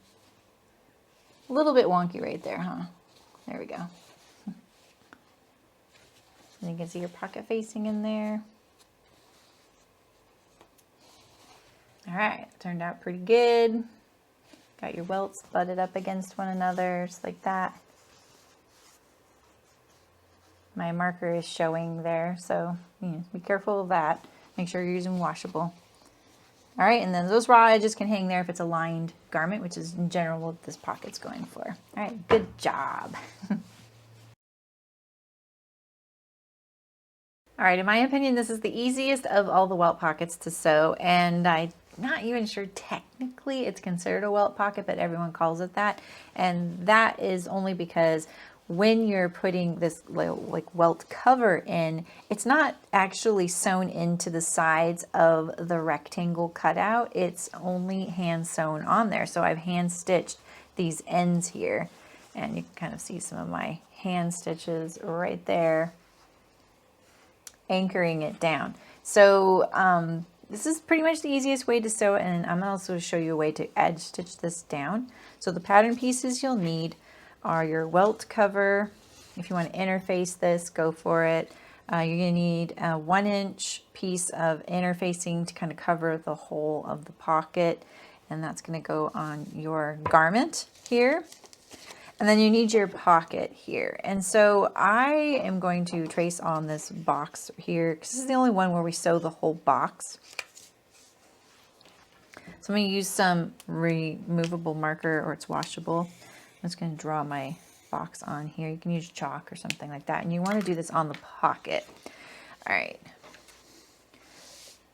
A little bit wonky right there, huh? There we go. And you can see your pocket facing in there. All right, turned out pretty good. Got your welts butted up against one another, just like that. My marker is showing there, so be careful of that. Make sure you're using washable. All right, and then those raw edges can hang there if it's a lined garment, which is in general what this pocket's going for. All right, good job. All right, in my opinion, this is the easiest of all the welt pockets to sew, and I'm not even sure technically it's considered a welt pocket, but everyone calls it that. And that is only because when you're putting this like welt cover in, it's not actually sewn into the sides of the rectangle cutout. It's only hand sewn on there. So I've hand stitched these ends here, and you can kind of see some of my hand stitches right there, anchoring it down. So this is pretty much the easiest way to sew it, and I'm also show you a way to edge stitch this down. So the pattern pieces you'll need are your welt cover. If you want to interface this, go for it. You're going to need a 1-inch piece of interfacing to kind of cover the whole of the pocket, and that's going to go on your garment here. And then you need your pocket here. And so I am going to trace on this box here, because this is the only one where we sew the whole box. So I'm going to use some removable marker, or it's washable. I'm just going to draw my box on here. You can use chalk or something like that. And you want to do this on the pocket. All right.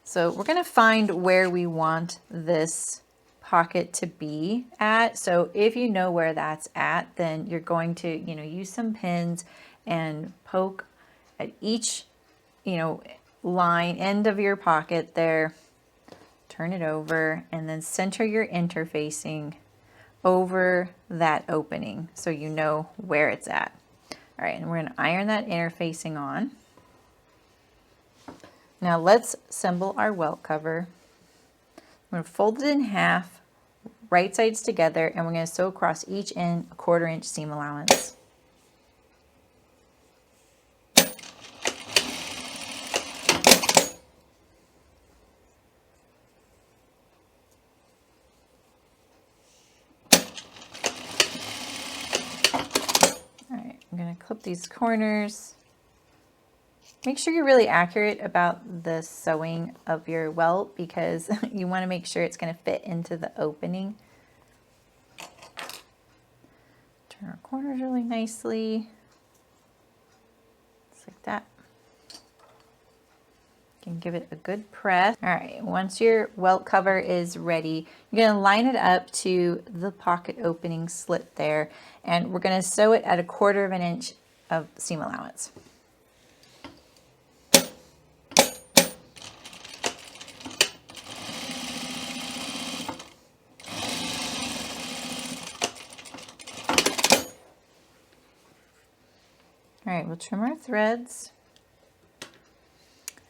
So we're going to find where we want this pocket to be at. So if you know where that's at, then you're going to, use some pins and poke at each, line end of your pocket there. Turn it over and then center your interfacing over that opening so you know where it's at. All right, and we're going to iron that interfacing on. Now let's assemble our welt cover. I'm going to fold it in half, right sides together, and we're going to sew across each end a 1/4 inch seam allowance. I'm going to clip these corners. Make sure you're really accurate about the sewing of your welt, because you want to make sure it's going to fit into the opening. Turn our corners really nicely, just like that. You can give it a good press. All right, once your welt cover is ready, you're going to line it up to the pocket opening slit there, and we're going to sew it at a 1/4 inch of seam allowance. All right, we'll trim our threads.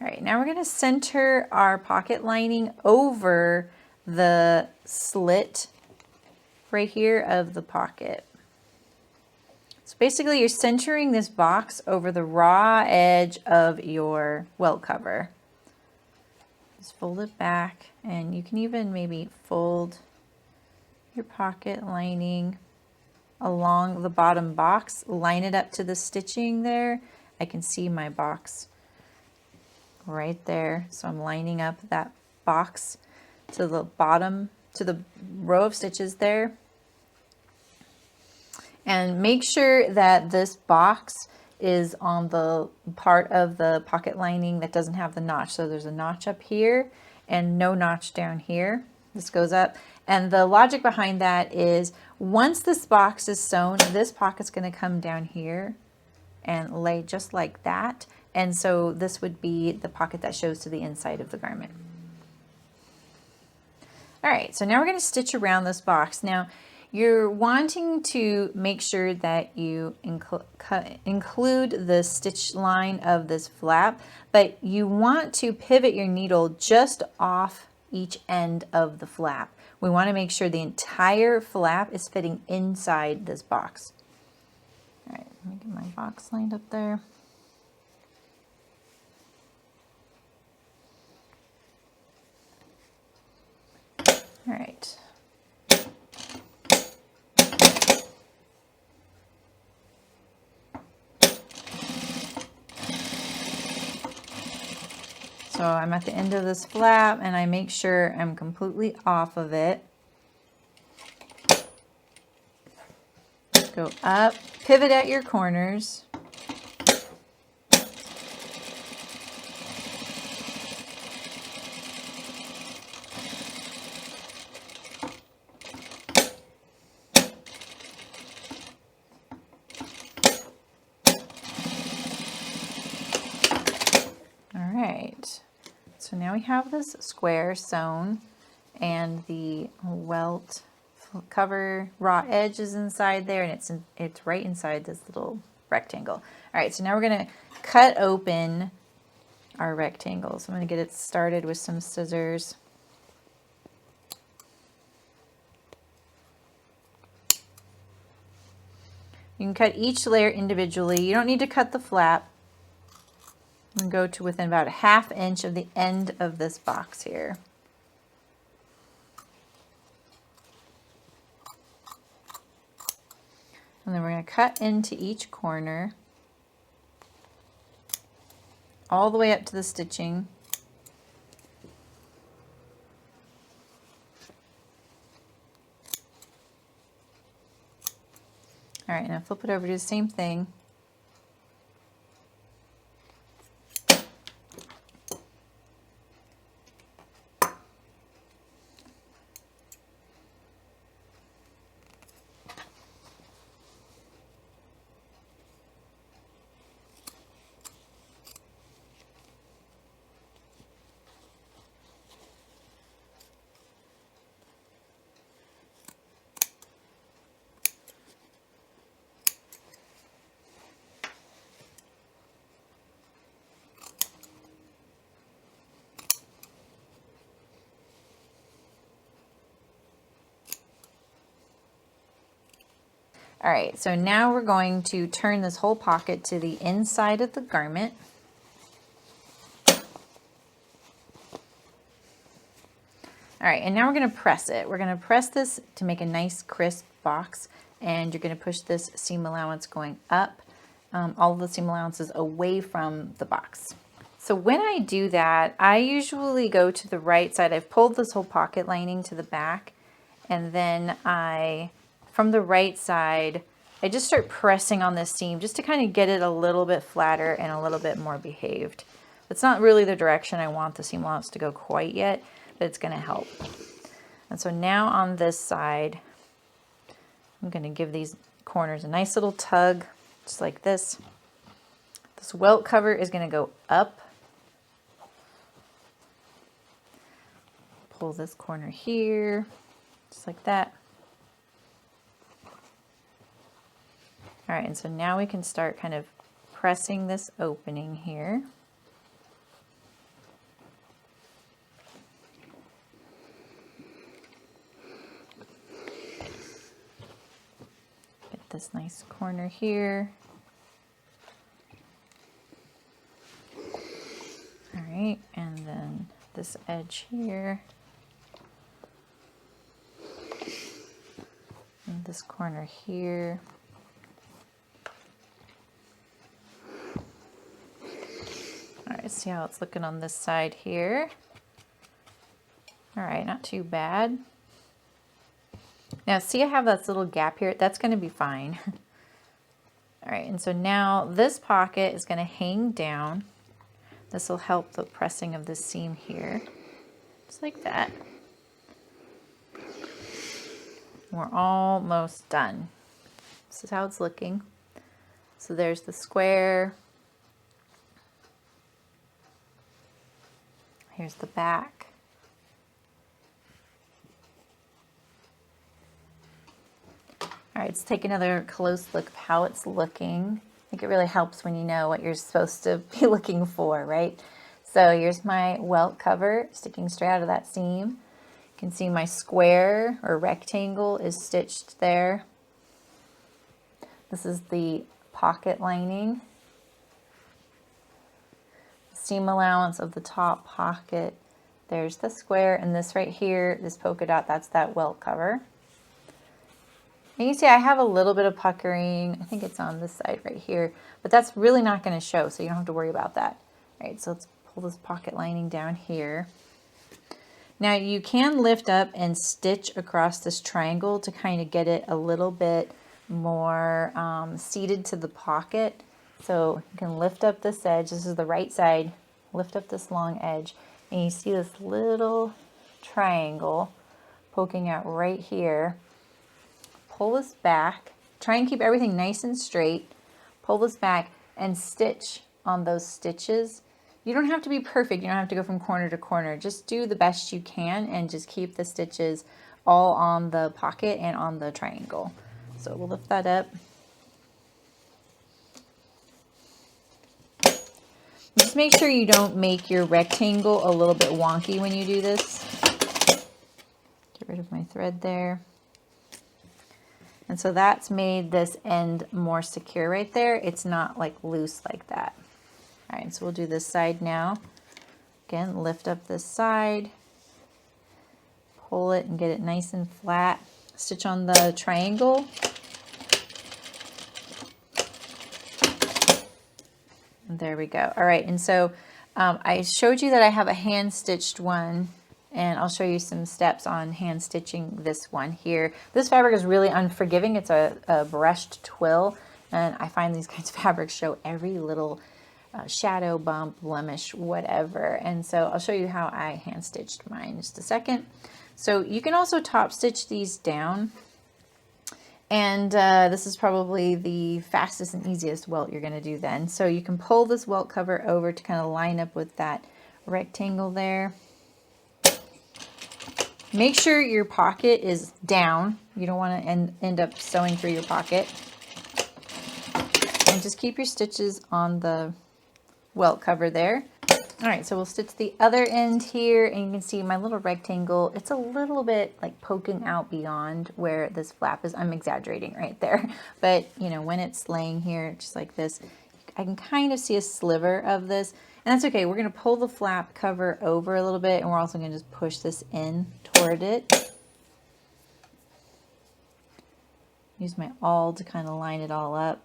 All right, now we're going to center our pocket lining over the slit right here of the pocket. So basically you're centering this box over the raw edge of your welt cover. Just fold it back, and you can even maybe fold your pocket lining along the bottom box, line it up to the stitching there. I can see my box right there. So I'm lining up that box to the bottom, to the row of stitches there. And make sure that this box is on the part of the pocket lining that doesn't have the notch. So there's a notch up here and no notch down here. This goes up. And the logic behind that is once this box is sewn, this pocket's going to come down here and lay just like that. And so this would be the pocket that shows to the inside of the garment. All right, so now we're going to stitch around this box. Now, you're wanting to make sure that you include the stitch line of this flap, but you want to pivot your needle just off each end of the flap. We want to make sure the entire flap is fitting inside this box. All right, let me get my box lined up there. All right. So I'm at the end of this flap and I make sure I'm completely off of it. Go up, pivot at your corners. All right, so now we have this square sewn and the welt cover raw edge is inside there, and it's right inside this little rectangle. All right, so now we're going to cut open our rectangle. So I'm going to get it started with some scissors. You can cut each layer individually. You don't need to cut the flap. I'm going to go to within about a 1/2 inch of the end of this box here. And then we're going to cut into each corner all the way up to the stitching. All right, now flip it over to the same thing. All right, so now we're going to turn this whole pocket to the inside of the garment. All right, and now we're going to press it. We're going to press this to make a nice crisp box, and you're going to push this seam allowance going up, all of the seam allowances away from the box. So when I do that, I usually go to the right side. I've pulled this whole pocket lining to the back, and then from the right side, I just start pressing on this seam just to kind of get it a little bit flatter and a little bit more behaved. It's not really the direction I want the seam allowance to go quite yet, but it's going to help. And so now on this side, I'm going to give these corners a nice little tug, just like this. This welt cover is going to go up. Pull this corner here, just like that. All right, and so now we can start kind of pressing this opening here. Get this nice corner here. All right, and then this edge here. And this corner here. All right, see how it's looking on this side here. All right, not too bad. Now see I have this little gap here, that's going to be fine. All right, and so now this pocket is going to hang down. This will help the pressing of the seam here, just like that. We're almost done. This is how it's looking. So there's the square. Here's the back. All right, let's take another close look of how it's looking. I think it really helps when you know what you're supposed to be looking for, right? So here's my welt cover sticking straight out of that seam. You can see my square or rectangle is stitched there. This is the pocket lining. Seam allowance of the top pocket. There's the square, and this right here, this polka dot, that's that welt cover. And you see I have a little bit of puckering. I think it's on this side right here, but that's really not going to show, so you don't have to worry about that. All right, so let's pull this pocket lining down here. Now you can lift up and stitch across this triangle to kind of get it a little bit more seated to the pocket. So you can lift up this edge. This is the right side. Lift up this long edge, and you see this little triangle poking out right here. Pull this back. Try and keep everything nice and straight. Pull this back and stitch on those stitches. You don't have to be perfect. You don't have to go from corner to corner. Just do the best you can and just keep the stitches all on the pocket and on the triangle. So we'll lift that up. Just make sure you don't make your rectangle a little bit wonky when you do this. Get rid of my thread there. And so that's made this end more secure right there. It's not like loose like that. All right, so we'll do this side now. Again, lift up this side, pull it and get it nice and flat. Stitch on the triangle. And there we go. All right, and so I showed you that I have a hand stitched one, and I'll show you some steps on hand stitching this one here. This fabric is really unforgiving. It's a brushed twill, and I find these kinds of fabrics show every little shadow, bump, blemish, whatever. And so I'll show you how I hand stitched mine in just a second. So you can also top stitch these down. And this is probably the fastest and easiest welt you're going to do then. So you can pull this welt cover over to kind of line up with that rectangle there. Make sure your pocket is down. You don't want to end up sewing through your pocket. And just keep your stitches on the welt cover there. All right, so we'll stitch the other end here, and you can see my little rectangle, it's a little bit like poking out beyond where this flap is. I'm exaggerating right there, but you know, when it's laying here just like this, I can kind of see a sliver of this, and that's okay. We're gonna pull the flap cover over a little bit, and we're also gonna just push this in toward it. Use my awl to kind of line it all up.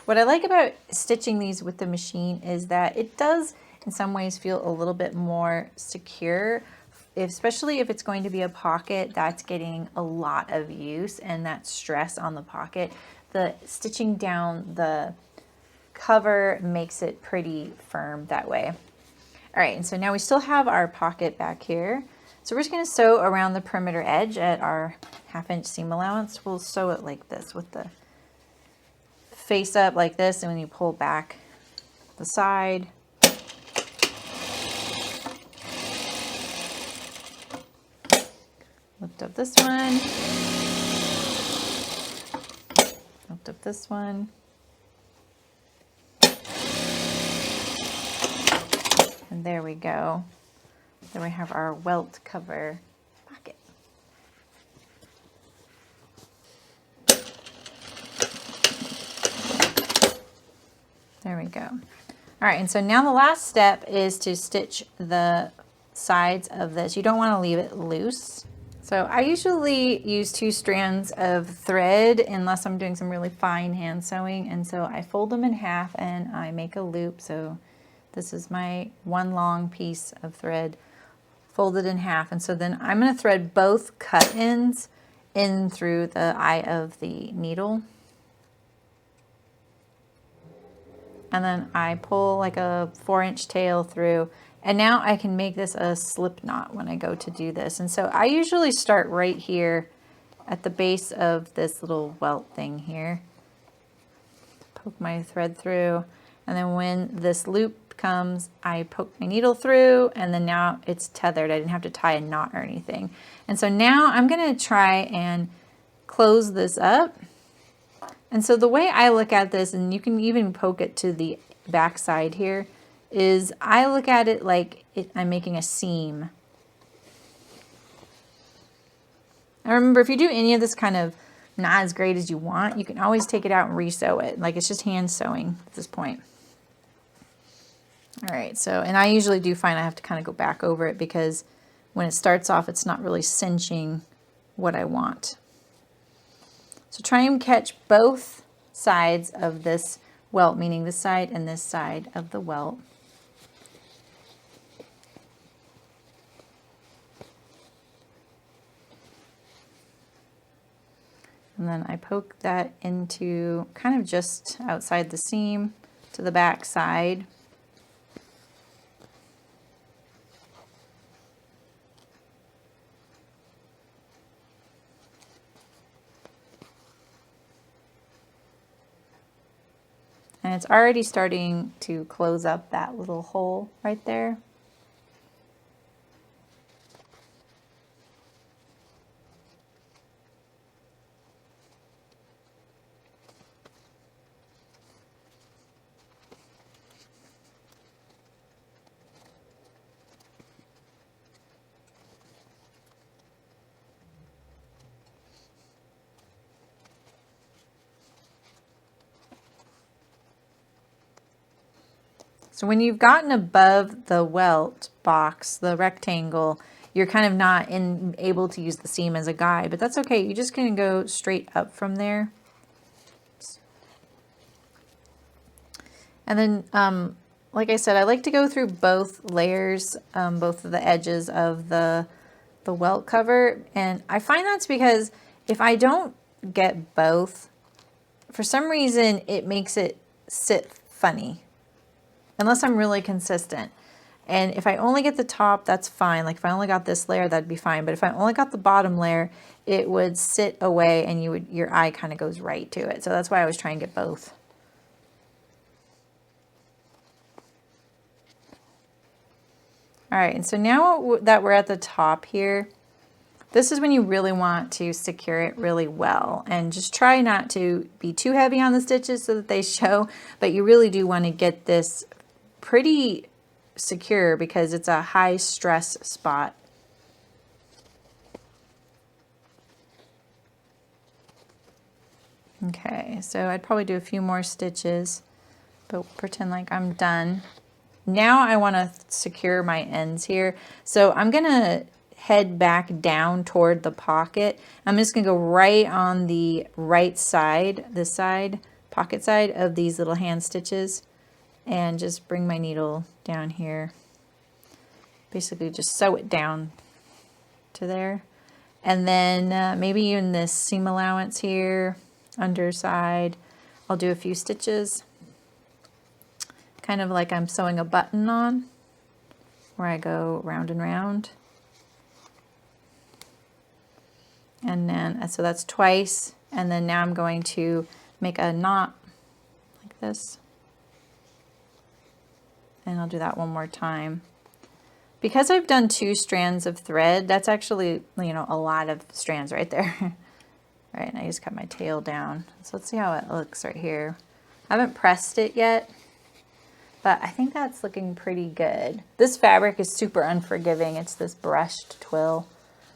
What I like about stitching these with the machine is that it does in some ways feel a little bit more secure, especially if it's going to be a pocket that's getting a lot of use and that stress on the pocket. The stitching down the cover makes it pretty firm that way. All right, and so now we still have our pocket back here. So we're just gonna sew around the perimeter edge at our 1/2 inch seam allowance. We'll sew it like this with the face up like this, and when you pull back the side, lift up this one, lift up this one, and there we go. Then we have our welt cover pocket. There we go. All right, and so now the last step is to stitch the sides of this. You don't want to leave it loose. So I usually use 2 strands of thread unless I'm doing some really fine hand sewing, and so I fold them in half and I make a loop. So this is my one long piece of thread folded in half, and so then I'm going to thread both cut ends in through the eye of the needle. And then I pull like a 4-inch tail through, and now I can make this a slip knot when I go to do this. And so I usually start right here at the base of this little welt thing here. Poke my thread through, and then when this loop comes, I poke my needle through, and then now it's tethered. I didn't have to tie a knot or anything. And so now I'm gonna try and close this up. And so the way I look at this, and you can even poke it to the back side here, is I look at it like I'm making a seam. I remember if you do any of this kind of not as great as you want, you can always take it out and re-sew it. Like it's just hand sewing at this point. All right, so, and I usually do find I have to kind of go back over it because when it starts off, it's not really cinching what I want. So try and catch both sides of this welt, meaning this side and this side of the welt. And then I poke that into kind of just outside the seam to the back side. And it's already starting to close up that little hole right there. So when you've gotten above the welt box, the rectangle, you're kind of not able to use the seam as a guide, but that's okay. You're just going to go straight up from there. And then, like I said, I like to go through both layers, both of the edges of the welt cover. And I find that's because if I don't get both, for some reason, it makes it sit funny. Unless I'm really consistent. And if I only get the top, that's fine. Like if I only got this layer, that'd be fine. But if I only got the bottom layer, it would sit away and your eye kind of goes right to it. So that's why I was trying to get both. All right, and so now that we're at the top here, this is when you really want to secure it really well. And just try not to be too heavy on the stitches so that they show, but you really do want to get this pretty secure because it's a high stress spot. Okay, so I'd probably do a few more stitches, but pretend like I'm done. Now I want to secure my ends here. So I'm going to head back down toward the pocket. I'm just going to go right on the right side, this side, pocket side of these little hand stitches. And just bring my needle down here. Basically just sew it down to there. And then maybe even this seam allowance here, underside, I'll do a few stitches. Kind of like I'm sewing a button on, where I go round and round. And then, so that's twice. And then now I'm going to make a knot like this. And I'll do that one more time. Because I've done 2 strands of thread, that's actually, you know, a lot of strands right there. Right, and I just cut my tail down. So let's see how it looks right here. I haven't pressed it yet, but I think that's looking pretty good. This fabric is super unforgiving. It's this brushed twill.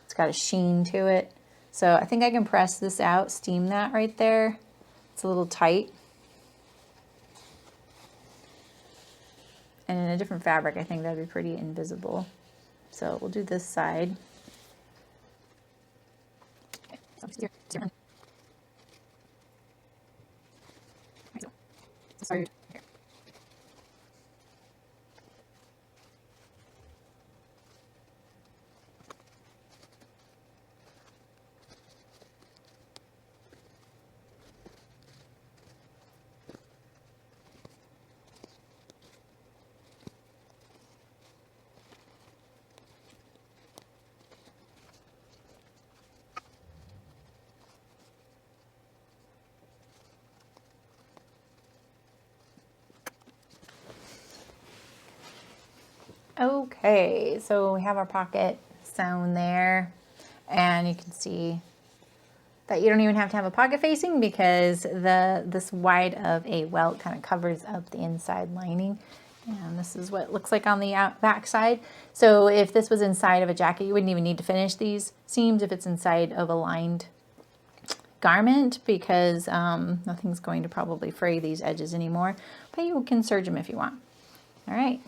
It's got a sheen to it. So I think I can press this out, steam that right there. It's a little tight. And in a different fabric, I think that'd be pretty invisible. So we'll do this side. Sorry. Okay, so we have our pocket sewn there, and you can see that you don't even have to have a pocket facing because this wide of a welt kind of covers up the inside lining. And this is what it looks like on the back side. So if this was inside of a jacket, you wouldn't even need to finish these seams if it's inside of a lined garment, because nothing's going to probably fray these edges anymore, but you can serge them if you want. All right.